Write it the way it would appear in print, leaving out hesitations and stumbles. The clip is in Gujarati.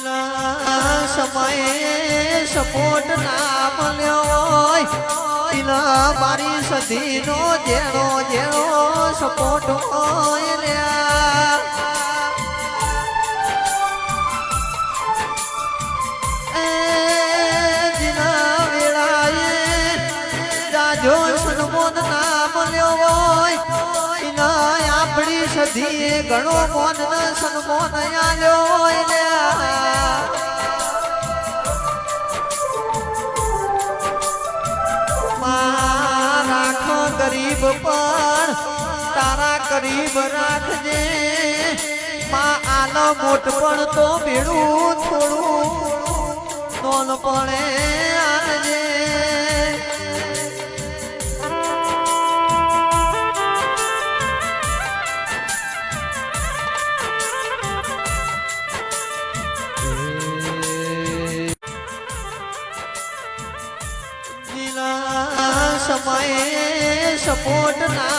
જીના સમયે સપોર્ટ ના મળ્યો હોય જીના મારી સધીનો જેણો જેણો સપોર્ટ હોય લ્યા જીના વેળાએ રાજો સન્મોન ના મળ્યો હોય જીના આપણી સધીએ ઘણો મોન સન્મોન આલ્યો હોય લ્યા રાખો ગરીબ પણ તારા ગરીબ રાખજે માં આલો મોટ પણ તો ભેડું થોડું નોન પડે આલજે સમયે સપોર્ટ ના